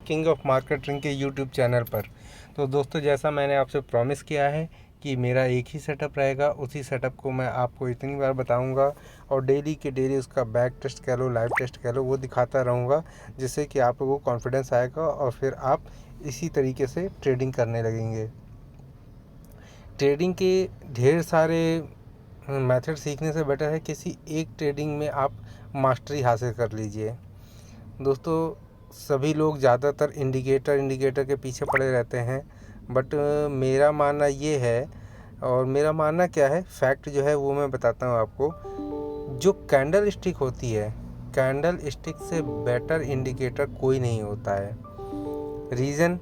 King of marketing के YouTube channel पर। तो दोस्तों, जैसा मैंने आपसे प्रॉमिस किया है कि मेरा एक ही सेटअप रहेगा, उसी सेटअप को मैं आपको इतनी बार बताऊंगा और डेली के डेली उसका बैक टेस्ट कह लो, लाइव टेस्ट कह लो, वो दिखाता रहूँगा, जिससे कि आप लोगों को कॉन्फिडेंस आएगा और फिर आप इसी तरीके से ट्रेडिंग करने लगेंगे। ट्रेडिंग के ढेर सारे मेथड सीखने से बेटर है किसी एक ट्रेडिंग में आप मास्टरी हासिल कर लीजिए। दोस्तों, सभी लोग ज़्यादातर इंडिकेटर के पीछे पड़े रहते हैं, बट मेरा मानना ये है, और मेरा मानना क्या है, फैक्ट जो है वो मैं बताता हूँ आपको। जो कैंडल स्टिक होती है, कैंडल स्टिक से बेटर इंडिकेटर कोई नहीं होता है। रीज़न,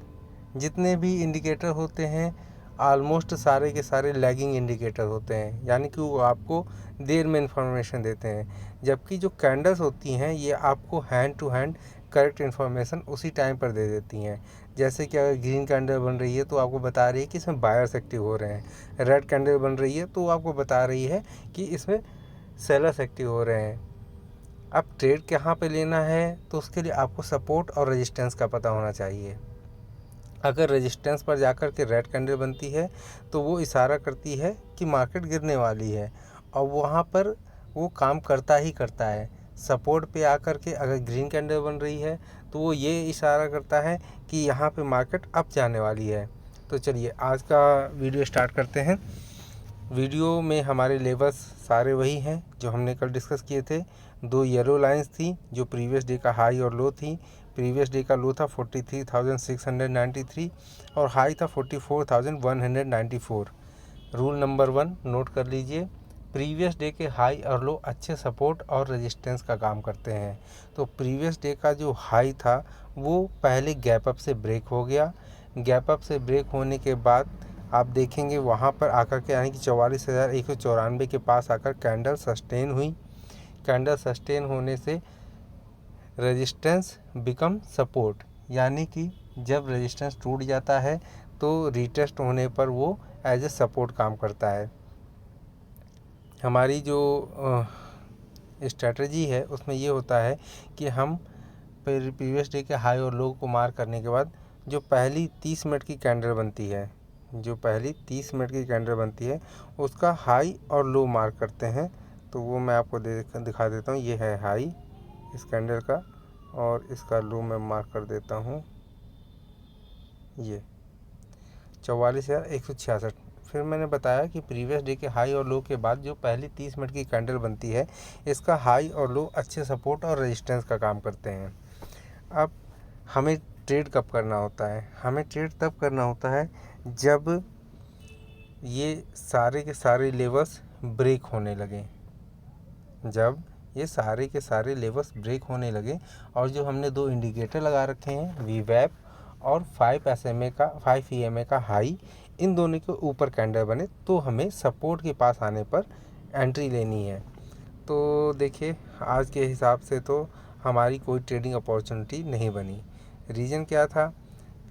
जितने भी इंडिकेटर होते हैं ऑलमोस्ट सारे के सारे लैगिंग इंडिकेटर होते हैं, यानी कि वो आपको देर में इंफॉर्मेशन देते हैं, जबकि जो कैंडल्स होती हैं ये आपको hand to hand correct information उसी टाइम पर दे देती हैं। जैसे कि अगर ग्रीन कैंडल बन रही है तो आपको बता रही है कि इसमें बायर्स एक्टिव हो रहे हैं, रेड कैंडल बन रही है तो आपको बता रही है कि इसमें सेलर्स एक्टिव हो रहे हैं। अब ट्रेड कहाँ पे लेना है, तो उसके लिए आपको सपोर्ट और रेजिस्टेंस का पता होना चाहिए। अगर रेजिस्टेंस पर जाकर के रेड कैंडल बनती है तो वो इशारा करती है कि मार्केट गिरने वाली है, और वहाँ पर वो काम करता ही करता है। सपोर्ट पे आकर के अगर ग्रीन कैंडल बन रही है तो वो ये इशारा करता है कि यहाँ पे मार्केट अप जाने वाली है। तो चलिए आज का वीडियो स्टार्ट करते हैं। वीडियो में हमारे लेवल्स सारे वही हैं जो हमने कल डिस्कस किए थे। दो येलो लाइंस थी जो प्रीवियस डे का हाई और लो थी। प्रीवियस डे का लो था 43,693 और हाई था 44,194। रूल नंबर 1 नोट कर लीजिए, प्रीवियस डे के हाई और लो अच्छे सपोर्ट और रेजिस्टेंस का काम करते हैं। तो प्रीवियस डे का जो हाई था वो पहले गैप अप से ब्रेक हो गया। गैप अप से ब्रेक होने के बाद आप देखेंगे वहाँ पर आकर के, यानी कि 44,194 के पास आकर कैंडल सस्टेन हुई। कैंडल सस्टेन होने से रेजिस्टेंस बिकम सपोर्ट, यानी कि जब रेजिस्टेंस टूट जाता है तो रीटेस्ट होने पर वो एज ए सपोर्ट काम करता है। हमारी जो स्ट्रेटजी है उसमें ये होता है कि हम प्रीवियस डे के हाई और लो को मार्क करने के बाद जो पहली 30 मिनट की कैंडल बनती है, उसका हाई और लो मार्क करते हैं। तो वो मैं आपको दिखा देता हूँ। ये है हाई इस कैंडल का और इसका लो मैं मार्क कर देता हूँ, ये 44,166। फिर मैंने बताया कि प्रीवियस डे के हाई और लो के बाद जो पहली 30 मिनट की कैंडल बनती है, इसका हाई और लो अच्छे सपोर्ट और रेजिस्टेंस का काम करते हैं। अब हमें ट्रेड कब करना होता है? हमें ट्रेड तब करना होता है जब ये सारे के सारे लेवल्स ब्रेक होने लगें। जब ये सारे के सारे लेवल्स ब्रेक होने लगे और जो हमने दो इंडिकेटर लगा रखे हैं, वीवैप और 5 EMA का हाई, इन दोनों के ऊपर कैंडल बने, तो हमें सपोर्ट के पास आने पर एंट्री लेनी है। तो देखिए, आज के हिसाब से तो हमारी कोई ट्रेडिंग अपॉर्चुनिटी नहीं बनी। रीज़न क्या था?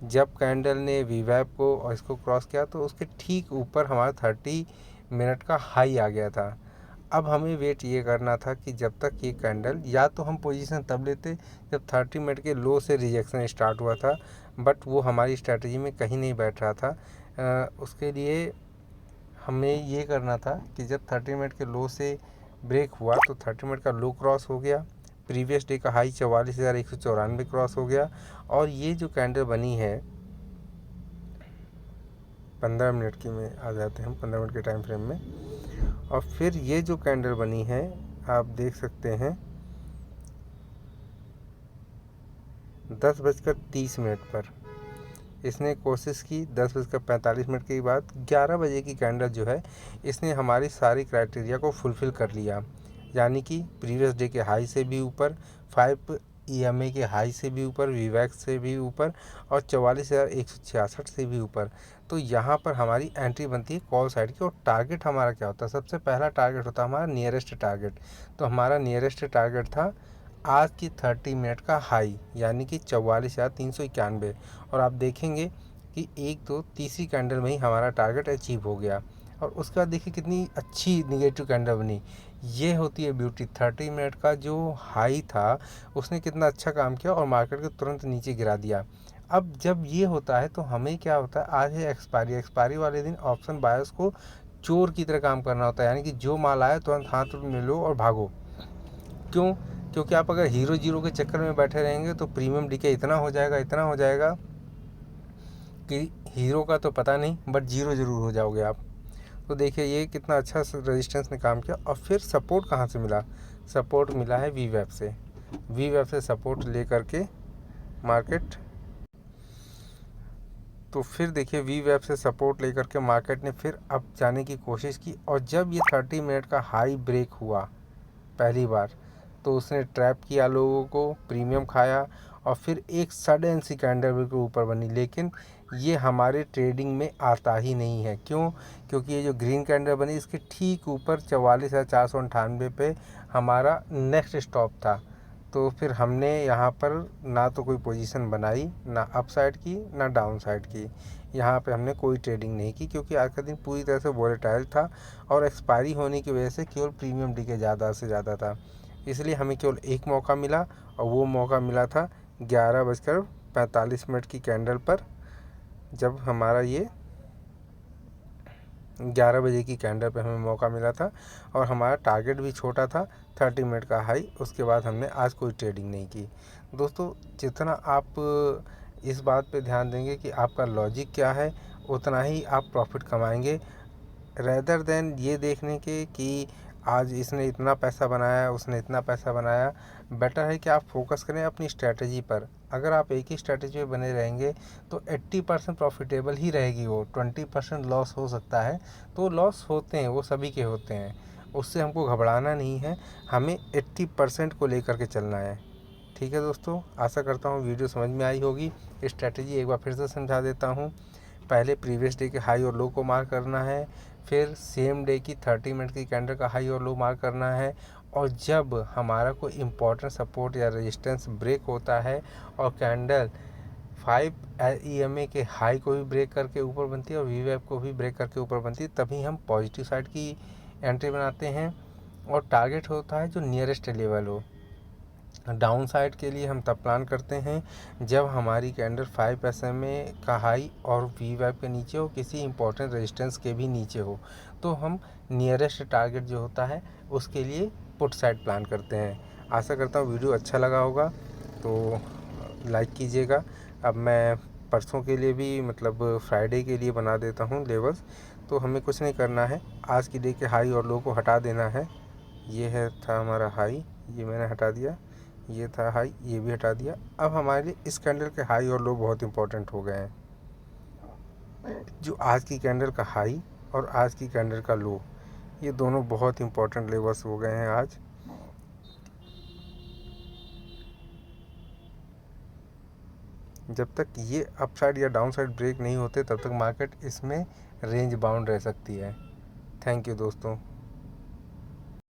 जब कैंडल ने वीवैप को और इसको क्रॉस किया तो उसके ठीक ऊपर हमारा 30 मिनट का हाई आ गया था। अब हमें वेट ये करना था कि जब तक ये कैंडल, या तो हम पोजीशन तब लेते जब 30 मिनट के लो से रिजेक्शन स्टार्ट हुआ था, बट वो हमारी स्ट्रैटेजी में कहीं नहीं बैठ रहा था। उसके लिए हमें ये करना था कि जब 30 मिनट के लो से ब्रेक हुआ तो 30 मिनट का लो क्रॉस हो गया, प्रीवियस डे का हाई 44,194 क्रॉस हो गया, और ये जो कैंडल बनी है 15 मिनट की में आ जाते हैं हम, 15 मिनट के टाइम फ्रेम में, और फिर ये जो कैंडल बनी है आप देख सकते हैं 10:30 पर इसने कोशिश की। 10:45 के बाद 11 बजे की कैंडल जो है, इसने हमारी सारी क्राइटेरिया को फुलफ़िल कर लिया, यानी कि प्रीवियस डे के हाई से भी ऊपर, 5 EMA के हाई से भी ऊपर, वीवैक्स से भी ऊपर, और 44,166 से भी ऊपर। तो यहाँ पर हमारी एंट्री बनती है कॉल साइड की। और टारगेट हमारा क्या होता है? सबसे पहला टारगेट होता है हमारा नियरेस्ट टारगेट। तो हमारा नियरेस्ट टारगेट था आज की 30 मिनट का हाई, यानी कि 44,391, और आप देखेंगे कि एक तो तीसरी कैंडल में ही हमारा टारगेट अचीव हो गया। और उसके बाद देखिए कितनी अच्छी निगेटिव कैंडल बनी। ये होती है ब्यूटी। 30 मिनट का जो हाई था उसने कितना अच्छा काम किया और मार्केट को तुरंत नीचे गिरा दिया। अब जब ये होता है तो हमें क्या होता है, आज है एक्सपायरी वाले दिन ऑप्शन बायर्स को चोर की तरह काम करना होता है, यानी कि जो माल आया तुरंत हाथ में लो और भागो। क्यों? क्योंकि आप अगर हीरो जीरो के चक्कर में बैठे रहेंगे तो प्रीमियम डीके इतना हो जाएगा कि हीरो का तो पता नहीं बट जीरो ज़रूर हो जाओगे आप। तो देखिए ये कितना अच्छा रेजिस्टेंस ने काम किया। और फिर सपोर्ट कहाँ से मिला? सपोर्ट मिला है वीवैप से। वीवैप से सपोर्ट ले करके मार्केट, तो फिर देखिए वीवैप से सपोर्ट लेकर के मार्केट ने फिर अब जाने की कोशिश की। और जब ये 30 मिनट का हाई ब्रेक हुआ पहली बार, तो उसने ट्रैप किया लोगों को, प्रीमियम खाया और फिर एक सडन सी कैंडल के ऊपर बनी। लेकिन ये हमारे ट्रेडिंग में आता ही नहीं है। क्यों? क्योंकि ये जो ग्रीन कैंडल बनी इसके ठीक ऊपर 44,498 पे हमारा नेक्स्ट स्टॉप था। तो फिर हमने यहाँ पर ना तो कोई पोजीशन बनाई, ना अप साइड की ना डाउन साइड की। यहाँ पे हमने कोई ट्रेडिंग नहीं की क्योंकि आज का दिन पूरी तरह से वोलेटाइल था और एक्सपायरी होने की वजह से केवल प्रीमियम डीके ज़्यादा से ज़्यादा था। इसलिए हमें केवल एक मौका मिला और वो मौका मिला था 11:45 की कैंडल पर, जब हमारा ये 11 बजे की कैंडल पे हमें मौका मिला था। और हमारा टारगेट भी छोटा था, 30 मिनट का हाई। उसके बाद हमने आज कोई ट्रेडिंग नहीं की। दोस्तों जितना आप इस बात पे ध्यान देंगे कि आपका लॉजिक क्या है, उतना ही आप प्रॉफिट कमाएंगे, रेदर देन ये देखने के कि आज इसने इतना पैसा बनाया उसने इतना पैसा बनाया। बेटर है कि आप फोकस करें अपनी स्ट्रैटेजी पर। अगर आप एक ही स्ट्रैटेजी पे बने रहेंगे तो 80% प्रॉफिटेबल ही रहेगी, वो 20% लॉस हो सकता है। तो लॉस होते हैं, वो सभी के होते हैं, उससे हमको घबराना नहीं है, हमें 80% को लेकर के चलना है। ठीक है दोस्तों, आशा करता हूँ वीडियो समझ में आई होगी। स्ट्रैटेजी एक बार फिर से समझा देता हूँ। पहले प्रीवियस डे के हाई और लो को मार्क करना है, फिर सेम डे की 30 मिनट की कैंडल का हाई और लो मार्क करना है। और जब हमारा कोई इम्पोर्टेंट सपोर्ट या रेजिस्टेंस ब्रेक होता है और कैंडल 5 EMA के हाई को भी ब्रेक करके ऊपर बनती है और वीवैप को भी ब्रेक करके ऊपर बनती है, तभी हम पॉजिटिव साइड की एंट्री बनाते हैं। और टारगेट होता है जो नियरेस्ट लेवल हो। डाउन साइड के लिए हम तब प्लान करते हैं जब हमारी कैंडल 5 SMA का हाई और वीवैप के नीचे हो, किसी इंपॉर्टेंट रेजिस्टेंस के भी नीचे हो, तो हम नियरेस्ट टारगेट जो होता है उसके लिए पुट साइड प्लान करते हैं। आशा करता हूँ वीडियो अच्छा लगा होगा, तो लाइक कीजिएगा। अब मैं परसों के लिए भी मतलब फ्राइडे के लिए बना देता हूँ लेवल्स। तो हमें कुछ नहीं करना है, आज की डे के हाई और लो को हटा देना है। ये है था हमारा हाई, ये मैंने हटा दिया, ये था हाई, ये भी हटा दिया। अब हमारे लिए इस कैंडल के हाई और लो बहुत इंपॉर्टेंट हो गए हैं। जो आज की कैंडल का हाई और आज की कैंडल का लो, ये दोनों बहुत इंपॉर्टेंट लेवल्स हो गए हैं आज। जब तक ये अप साइड या डाउन साइड ब्रेक नहीं होते तब तक मार्केट इसमें रेंज बाउंड रह सकती है। थैंक यू दोस्तों।